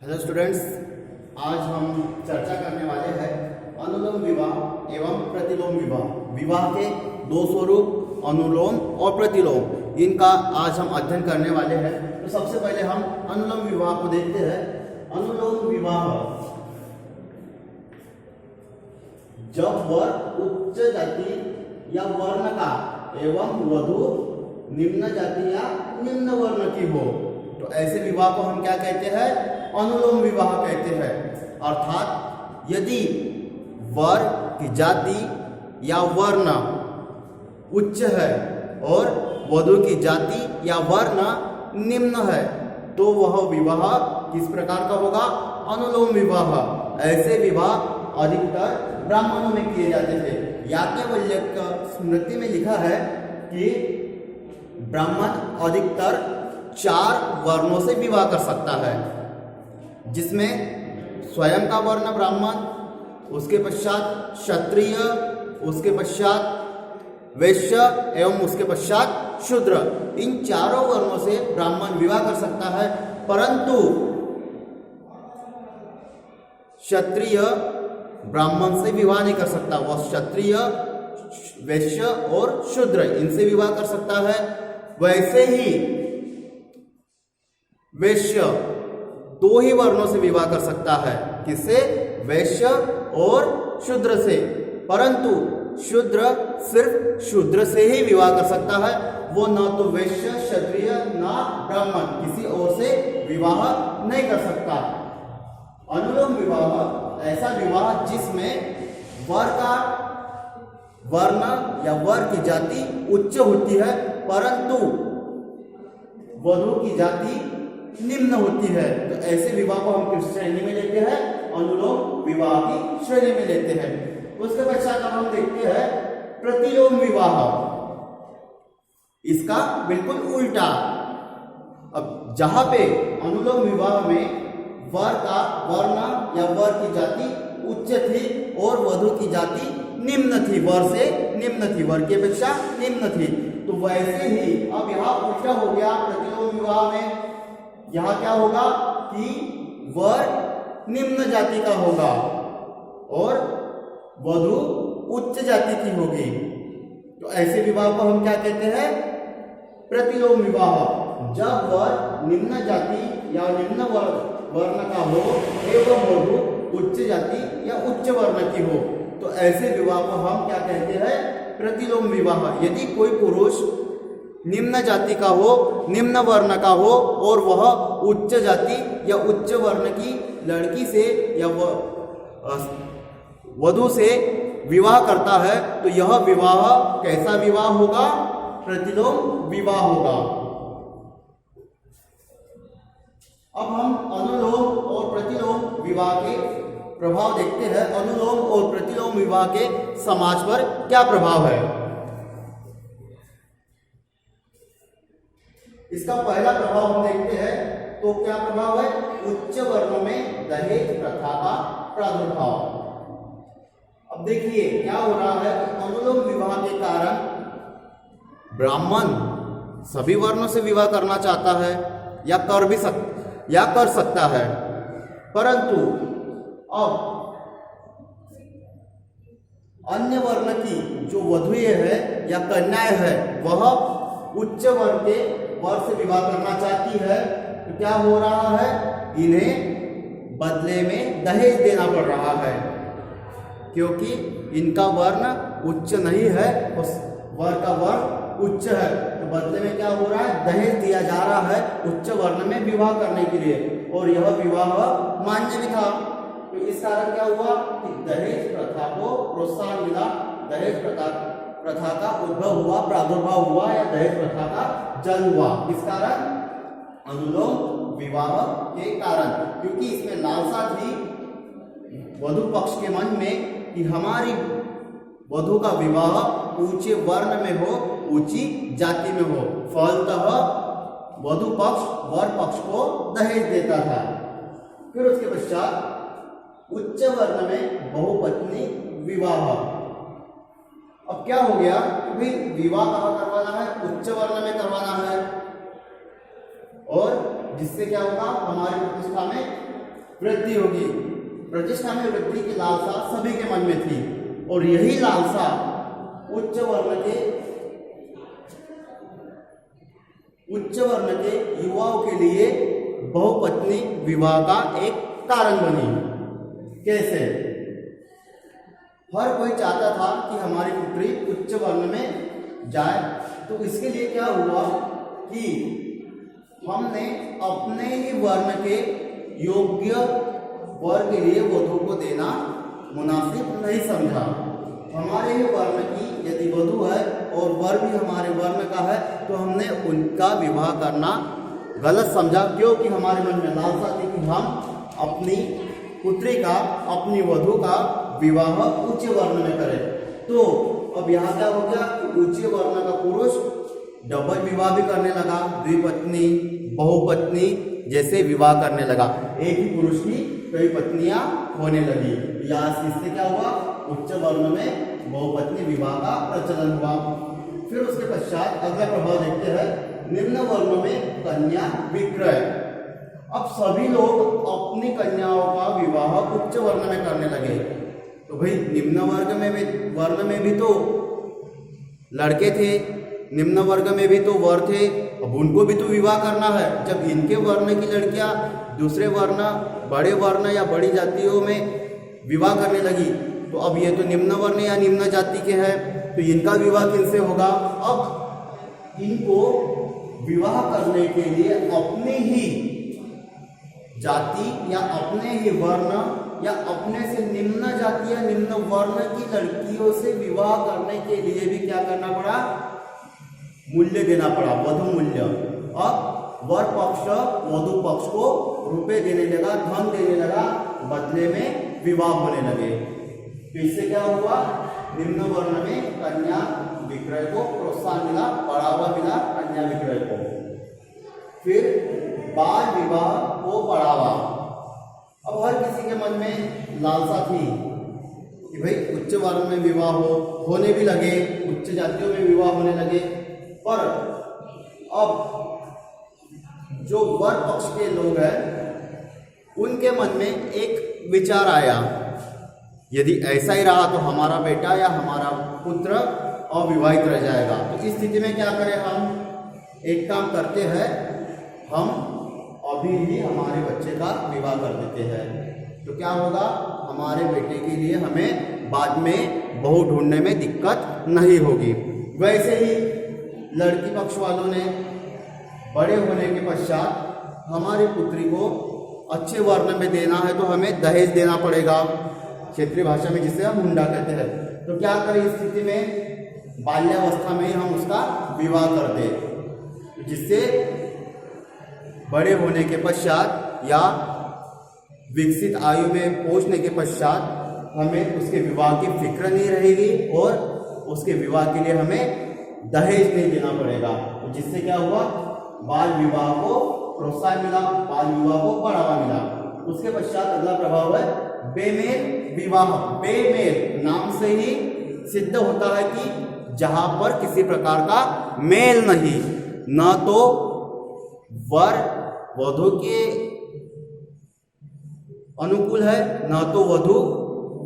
Hello students, आज हम चर्चा करने वाले हैं अनुलोम विवाह एवं प्रतिलोम विवाह। विवाह के दो स्वरूप अनुलोम और प्रतिलोम, इनका आज हम अध्ययन करने वाले हैं। तो सबसे पहले हम अनुलोम विवाह को देखते हैं। अनुलोम विवाह जब वर उच्च जाति या वर्ण का एवं वधु निम्न जाति या निम्न वर्ण की हो, तो ऐसे विवाह को हम क्या कहते हैं? अनुलोम विवाह कहते हैं। अर्थात यदि वर की जाति या वर्ण उच्च है और वधु की जाति या वर्ण निम्न है, तो वह विवाह किस प्रकार का होगा? अनुलोम विवाह। ऐसे विवाह अधिकतर ब्राह्मणों में किए जाते थे। याज्ञवल्क्य स्मृति में लिखा है कि ब्राह्मण अधिकतर 4 वर्णों से विवाह कर सकता है, जिसमें स्वयं का वर्ण ब्राह्मण, उसके पश्चात क्षत्रिय, उसके पश्चात वैश्य एवं उसके पश्चात शूद्र। इन चारों वर्णों से ब्राह्मण विवाह कर सकता है, परंतु क्षत्रिय ब्राह्मण से विवाह नहीं कर सकता। वह क्षत्रिय, वैश्य और शूद्र इनसे विवाह कर सकता है। वैसे ही वैश्य 2 ही वर्णों से विवाह कर सकता है। किससे? वैश्य और शूद्र से। परंतु शूद्र सिर्फ शूद्र से ही विवाह कर सकता है। वो न तो वैश्य, क्षत्रिय, न ब्राह्मण, किसी और से विवाह नहीं कर सकता। अनुलोम विवाह ऐसा विवाह जिसमें वर का वर्ण या वर की जाति उच्च होती है, परंतु वधु की जाति निम्न होती है। तो ऐसे विवाह को हम किस श्रेणी में लेते हैं? अनुलोम विवाह की श्रेणी में लेते हैं। उसके पश्चात अब हम देखते हैं प्रतिलोम विवाह। इसका बिल्कुल उल्टा। अब जहां पे अनुलोम विवाह में वर का वर्ण या वर की जाति उच्च थी और वधु की जाति निम्न थी, वर से निम्न थी, वर की अपेक्षा निम्न थी, तो वैसे ही अब यहाँ उल्टा हो गया। प्रतिलोम विवाह में यहाँ क्या होगा कि वर निम्न जाति का होगा और वधु उच्च जाति की होगी। तो ऐसे विवाह को हम क्या कहते हैं? प्रतिलोम विवाह। जब वर निम्न जाति या निम्न वर्ण का हो एवं वधु उच्च जाति या उच्च वर्ण की हो, तो ऐसे विवाह को हम क्या कहते हैं? प्रतिलोम विवाह। यदि कोई पुरुष निम्न जाति का हो, निम्न वर्ण का हो और वह उच्च जाति या उच्च वर्ण की लड़की से या वधु से विवाह करता है, तो यह विवाह कैसा विवाह होगा? प्रतिलोम विवाह होगा। अब हम अनुलोम और प्रतिलोम विवाह के प्रभाव देखते हैं। अनुलोम और प्रतिलोम विवाह के समाज पर क्या प्रभाव है? इसका पहला प्रभाव हम देखते हैं, तो क्या प्रभाव है? उच्च वर्णों में दहेज प्रथा का प्रादुर्भाव। अब देखिए क्या हो रहा है। अनुलोम विवाह के कारण ब्राह्मण सभी वर्णों से विवाह करना चाहता है या कर सकता है, परंतु अब अन्य वर्ण की जो वधुएं है या कन्याएं है, वह उच्च वर्ण के वर से विवाह करना चाहती है। तो क्या हो रहा है? इन्हें बदले में दहेज देना पड़ रहा है, क्योंकि इनका वर्ण उच्च नहीं है, उस वर का वर्ण उच्च है। तो बदले में क्या हो रहा है? दहेज दिया जा रहा है उच्च वर्ण में विवाह करने के लिए, और यह विवाह मान्य भी था। तो इस कारण क्या हुआ कि दहेज प्रथा को प्रोत्साहन मिला, दहेज प्रथा का उद्भव हुआ, प्रादुर्भाव हुआ या दहेज प्रथा का जन्म हुआ। इस कारण अनुलोम विवाह के कारण, क्योंकि इसमें लालसा थी वधु पक्ष के मन में कि हमारी वधु का विवाह ऊंचे वर्ण में हो, ऊंची जाति में हो। फलतः वधु पक्ष वर पक्ष को दहेज देता था। फिर उसके पश्चात उच्च वर्ण में बहुपत्नी विवाह। अब क्या हो गया कि भाई विवाह कहाँ करवाना है? उच्च वर्ण में करवाना है, और जिससे क्या होगा? हमारी प्रतिष्ठा में वृद्धि होगी। प्रतिष्ठा में वृद्धि की लालसा सभी के मन में थी और यही लालसा उच्च वर्ण के युवाओं के लिए बहुपत्नी विवाह का एक कारण बनी। कैसे? हर कोई चाहता था कि हमारी पुत्री उच्च वर्ण में जाए, तो इसके लिए क्या हुआ कि हमने अपने ही वर्ण के योग्य वर के लिए वधू को देना मुनासिब नहीं समझा। हमारे ही वर्ण की यदि वधू है और वर भी हमारे वर्ण का है तो हमने उनका विवाह करना गलत समझा, क्योंकि हमारे मन में लालसा थी कि हम अपनी पुत्री का, अपनी वधू का विवाह उच्च वर्ण में करें। तो अब यहाँ क्या हो गया कि उच्च वर्ण का पुरुष डबल विवाह भी करने लगा, द्विपत्नी, बहुपत्नी जैसे विवाह करने लगा। एक ही पुरुष की कई पत्नियां होने लगी। या इससे क्या हुआ? उच्च वर्ण में बहुपत्नी विवाह का प्रचलन हुआ। फिर उसके पश्चात अगला प्रभाव देखते हैं, निम्न वर्ण में कन्या विक्रय। अब सभी लोग अपनी कन्याओं का विवाह उच्च वर्ण में करने लगे। तो भाई निम्न वर्ण में भी तो लड़के थे, निम्न वर्ग में भी तो वर थे, अब उनको भी तो विवाह करना है। जब इनके वर्ण की लड़कियां दूसरे वर्ण, बड़े वर्ण या बड़ी जातियों में विवाह करने लगी, तो अब ये तो निम्न वर्ण या निम्न जाति के हैं, तो इनका विवाह किनसे होगा? अब इनको विवाह करने के लिए अपनी ही जाति या अपने ही वर्ण या अपने से निम्न जाति या निम्न वर्ण की लड़कियों से विवाह करने के लिए भी क्या करना पड़ा? मूल्य देना पड़ा, वधु मूल्य। अब वर पक्ष वधु पक्ष को रुपए देने लगा, धन देने लगा, बदले में विवाह होने लगे। तो इससे क्या हुआ? निम्न वर्ण में कन्या विक्रय को प्रोत्साहन मिला, बढ़ावा मिला कन्या विक्रय को। फिर बाल विवाह को बढ़ावा। अब हर किसी के मन में लालसा थी कि भाई उच्च वर्ण में विवाह होने भी लगे, उच्च जातियों में विवाह होने लगे, पर अब जो वर पक्ष के लोग हैं उनके मन में एक विचार आया, यदि ऐसा ही रहा तो हमारा बेटा या हमारा पुत्र अविवाहित रह जाएगा। तो इस स्थिति में क्या करें? हम एक काम करते हैं, हम अभी ही हमारे बच्चे का विवाह कर देते हैं। तो क्या होगा? हमारे बेटे के लिए हमें बाद में बहू ढूंढने में दिक्कत नहीं होगी। वैसे ही लड़की पक्ष वालों ने बड़े होने के पश्चात हमारी पुत्री को अच्छे वर्ण में देना है तो हमें दहेज देना पड़ेगा, क्षेत्रीय भाषा में जिसे हम हुंडा कहते हैं। तो क्या करें इस स्थिति में? बाल्यावस्था में ही हम उसका विवाह कर दें, जिससे बड़े होने के पश्चात या विकसित आयु में पहुंचने के पश्चात हमें उसके विवाह की फिक्र नहीं रहेगी और उसके विवाह के लिए हमें दहेज नहीं देना पड़ेगा। तो जिससे क्या हुआ? बाल विवाह को प्रोत्साहन मिला, बाल विवाह को बढ़ावा मिला। उसके पश्चात अगला प्रभाव है बेमेल विवाह। बेमेल नाम से ही सिद्ध होता है कि जहां पर किसी प्रकार का मेल नहीं, न तो वर वधु के अनुकूल है, न तो वधु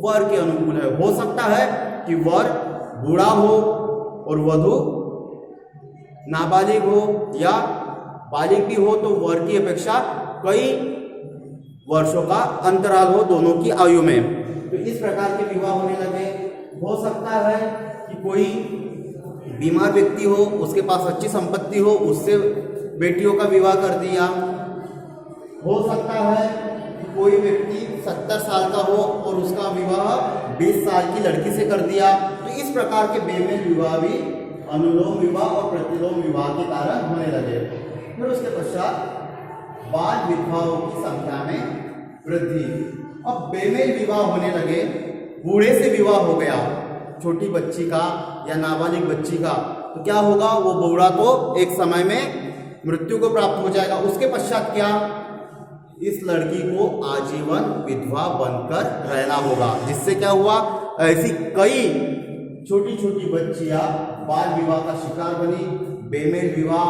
वर के अनुकूल है। हो सकता है कि वर बूढ़ा हो और वधु नाबालिग हो, या बालिग भी हो तो वर की अपेक्षा कई वर्षों का अंतराल हो दोनों की आयु में। तो इस प्रकार के विवाह होने लगे। हो सकता है कि कोई बीमार व्यक्ति हो, उसके पास अच्छी संपत्ति हो, उससे बेटियों का विवाह कर दिया। हो सकता है कि कोई व्यक्ति 70 साल का हो और उसका विवाह 20 साल की लड़की से कर दिया। तो इस प्रकार के बेमेल विवाह भी अनुलोम विवाह और प्रतिलोम विवाह के कारण होने लगे। फिर उसके पश्चात बाल विधवाओं की संख्या में वृद्धि। अब बेमेल विवाह होने लगे, बूढ़े से विवाह हो गया, छोटी बच्ची का या नाबालिग बच्ची का, तो क्या होगा? वो बूढ़ा तो एक समय में मृत्यु को प्राप्त हो जाएगा। उसके पश्चात क्या? इस लड़की को आजीवन विधवा बनकर रहना होगा। जिससे क्या हुआ? ऐसी कई छोटी छोटी बच्चियां बाल विवाह का शिकार बनी, बेमेल विवाह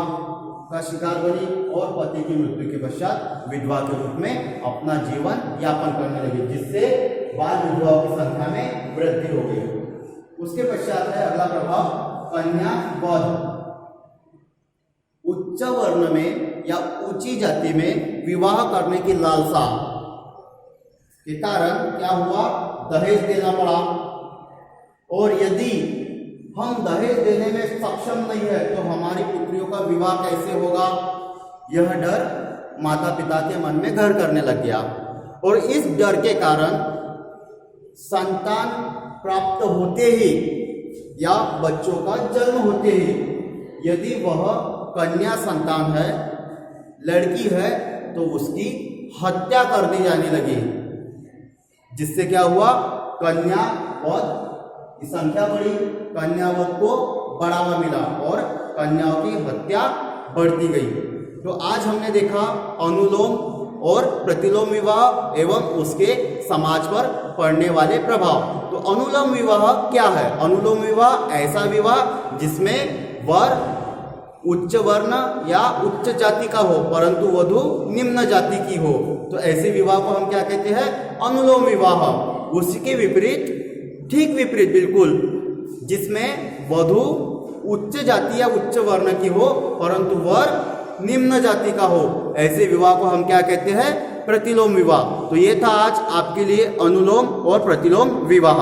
का शिकार बनी और पति की मृत्यु के पश्चात विधवा के रूप में अपना जीवन यापन करने लगी, जिससे बाल विधवाओं की संख्या में वृद्धि हो गई। उसके पश्चात है अगला प्रभाव कन्या वध। उच्च वर्ण में या ऊंची जाति में विवाह करने की लालसा के कारण क्या हुआ, दहेज देना पड़ा। और यदि हम दहेज देने में सक्षम नहीं है तो हमारी पुत्रियों का विवाह कैसे होगा, यह डर माता पिता के मन में घर करने लग गया। और इस डर के कारण संतान प्राप्त होते ही या बच्चों का जन्म होते ही यदि वह कन्या संतान है, लड़की है, तो उसकी हत्या कर दी जाने लगी, जिससे क्या हुआ, कन्या वध की संख्या बढ़ी, कन्यावध को बढ़ावा मिला और कन्याओं की हत्या बढ़ती गई। तो आज हमने देखा अनुलोम और प्रतिलोम विवाह एवं उसके समाज पर पड़ने वाले प्रभाव। तो अनुलोम विवाह क्या है? अनुलोम विवाह ऐसा विवाह जिसमें वर उच्च वर्ण या उच्च जाति का हो परंतु वधु निम्न जाति की हो, तो ऐसे विवाह को हम क्या कहते हैं? अनुलोम विवाह। उसके विपरीत, ठीक विपरीत बिल्कुल, जिसमें वधु उच्च जाति या उच्च वर्ण की हो परंतु वर निम्न जाति का हो, ऐसे विवाह को हम क्या कहते हैं? प्रतिलोम विवाह। तो ये था आज आपके लिए अनुलोम और प्रतिलोम विवाह।